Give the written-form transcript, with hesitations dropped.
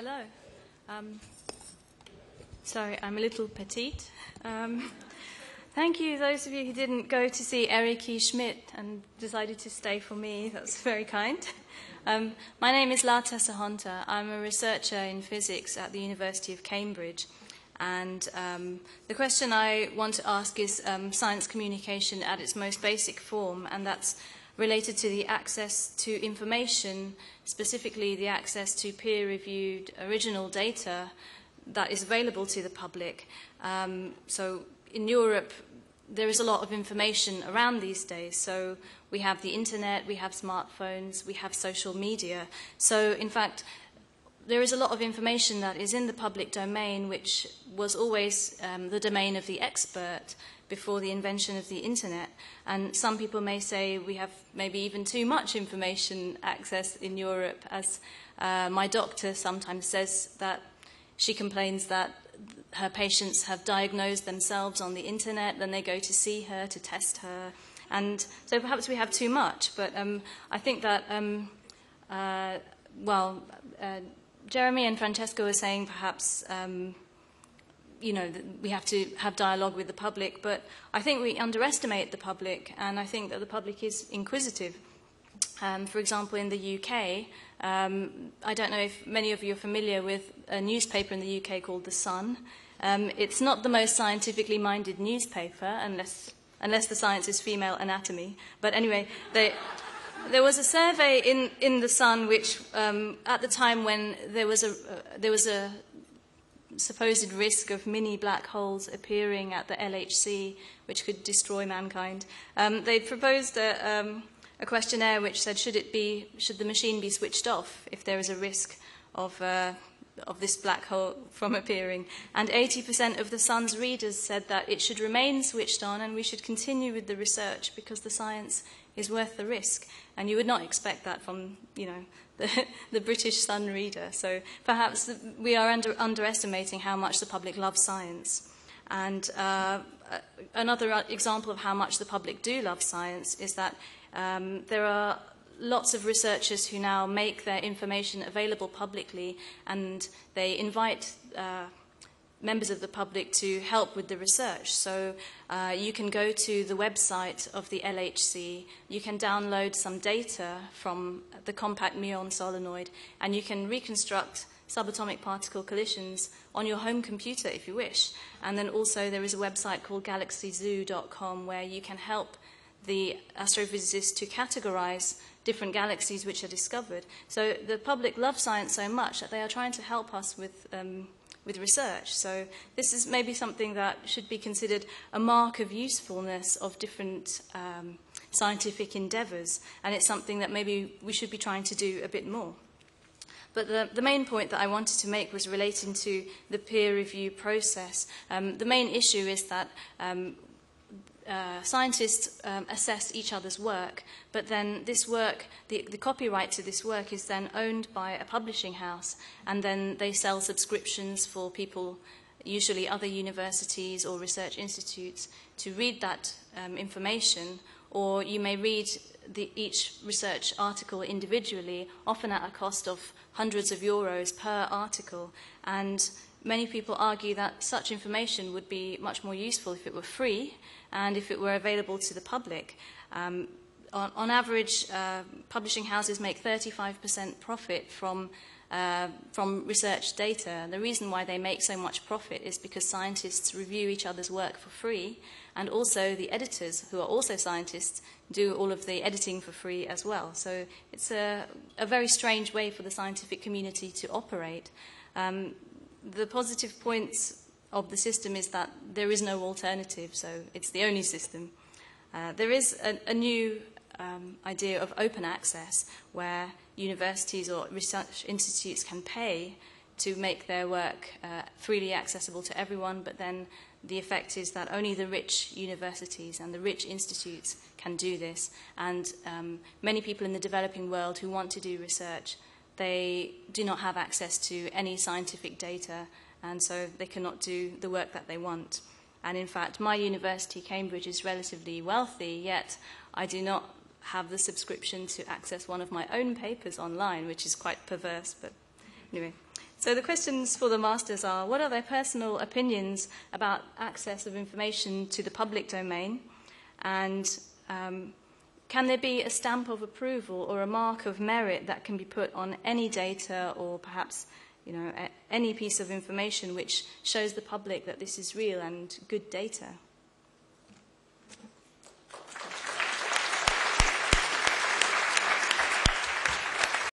Hello. Sorry, I'm a little petite. Thank you, those of you who didn't go to see Eric E. Schmidt and decided to stay for me. That's very kind. My name is Lata Sahonta. I'm a researcher in physics at the University of Cambridge. And the question I want to ask is science communication at its most basic form, and that's related to the access to information, specifically the access to peer-reviewed original data that is available to the public. So in Europe, there is a lot of information around these days. So we have the internet, we have smartphones, we have social media. So in fact, there is a lot of information that is in the public domain, which was always the domain of the expert before the invention of the internet. And some people may say we have maybe even too much information access in Europe, as my doctor sometimes says that she complains that her patients have diagnosed themselves on the internet, then they go to see her to test her. And so perhaps we have too much, but I think that, Jeremy and Francesco were saying perhaps, that we have to have dialogue with the public, but I think we underestimate the public, and I think that the public is inquisitive. For example, in the UK, I don't know if many of you are familiar with a newspaper in the UK called The Sun. It's not the most scientifically minded newspaper, unless the science is female anatomy. But anyway, there was a survey in The Sun which, at the time when there was a supposed risk of mini black holes appearing at the LHC, which could destroy mankind, they proposed a questionnaire which said, should the machine be switched off if there is a risk of this black hole from appearing? And 80% of the Sun's readers said that it should remain switched on and we should continue with the research because the science is worth the risk. And you would not expect that from, the British Sun reader. So perhaps we are underestimating how much the public loves science. And another example of how much the public do love science is that there are lots of researchers who now make their information available publicly, and they invite members of the public to help with the research. So you can go to the website of the LHC, you can download some data from the compact muon solenoid, and you can reconstruct subatomic particle collisions on your home computer if you wish. And then also there is a website called galaxyzoo.com where you can help the astrophysicists to categorize different galaxies which are discovered. So the public love science so much that they are trying to help us with research. So this is maybe something that should be considered a mark of usefulness of different scientific endeavors, and it's something that maybe we should be trying to do a bit more. But the main point that I wanted to make was relating to the peer review process. The main issue is that scientists assess each other's work, but then this work, the copyright to this work is then owned by a publishing house, and then they sell subscriptions for people, usually other universities or research institutes, to read that information, or you may read each research article individually, often at a cost of hundreds of euros per article. And many people argue that such information would be much more useful if it were free and if it were available to the public. On average, publishing houses make 35% profit from research data. The reason why they make so much profit is because scientists review each other's work for free, and also the editors, who are also scientists, do all of the editing for free as well. So it's a very strange way for the scientific community to operate. The positive points of the system is that there is no alternative, so it's the only system. There is a new idea of open access, where universities or research institutes can pay to make their work freely accessible to everyone, but then the effect is that only the rich universities and the rich institutes can do this. And many people in the developing world who want to do research, they do not have access to any scientific data, and so they cannot do the work that they want. And in fact, my university, Cambridge, is relatively wealthy, yet I do not have the subscription to access one of my own papers online, which is quite perverse, but anyway. So the questions for the masters are, what are their personal opinions about access of information to the public domain? And can there be a stamp of approval or a mark of merit that can be put on any data or perhaps any piece of information which shows the public that this is real and good data?